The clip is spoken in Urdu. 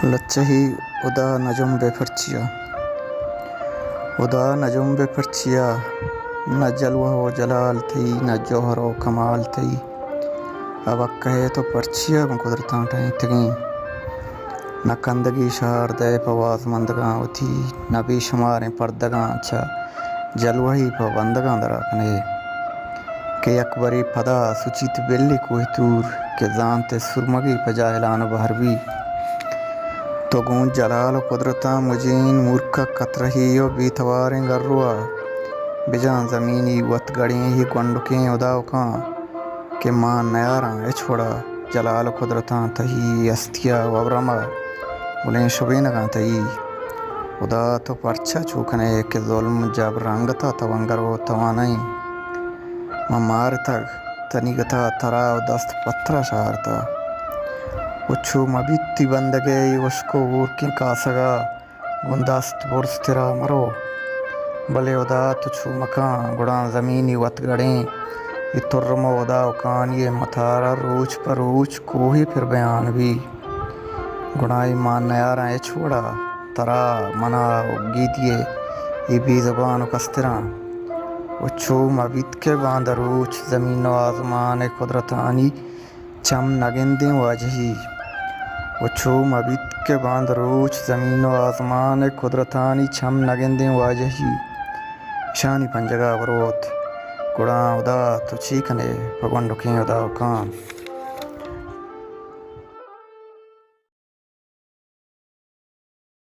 لچہی ادا نجم بے فرچیا ادا نجم بے فرچیا نہ جلوہ و جلال تھی نہ جوہر و کمال تھی اب کہے تو پرچیا قدرتاں ٹھائیں تگیں نہ کندگی شہر دے پواز مندگاں اتھی نہ بے شماریں پردگاں اچھا جلوہی پابندگاں دراکنے کہ اکبری پدا سچیت بلی کوئی تور کہ زانتے سرمگی پجاہلان بہر بھی تو گون جلال و قدرتاں مجین مورکا قطرہی و بیتواریں گروا بجان زمینی وط گڑیں ہی کنڈکیں اداوکاں کہ ماں نیاراں اچھوڑا جلال و قدرتاں تہی استیا وبرما بلیں شبینگاں تہی ادا تو پرچا چوکنے کہ ظلم جب رنگتا تونگر و توانائیں مارتا تنیگتا ترا و دست پترا شارتا اچھو مبیتی بندگے وشکو ورکی کاسگا گندست برس ترا مرو بلے ادا تچھو مکان گڑاں زمینی وط گڑیں یہ ترم و ادا وکان یہ متارا روچ پر روچ کوہی پھر بیان بھی گڑائی مان نیاراں چھوڑا ترا منا گیتیے یہ بھی زبان و کستراں اچھو مبیت کے باندروچ زمین و آسمان قدرتانی چم نگندیں واجہی اچھو مبیت کے باندروچ زمین و آسمان قدرتانی چم نگندیں واجہی شانی پنجگا وروت گڑاں ادا تو چیکنے پگنڈکیں ادا کان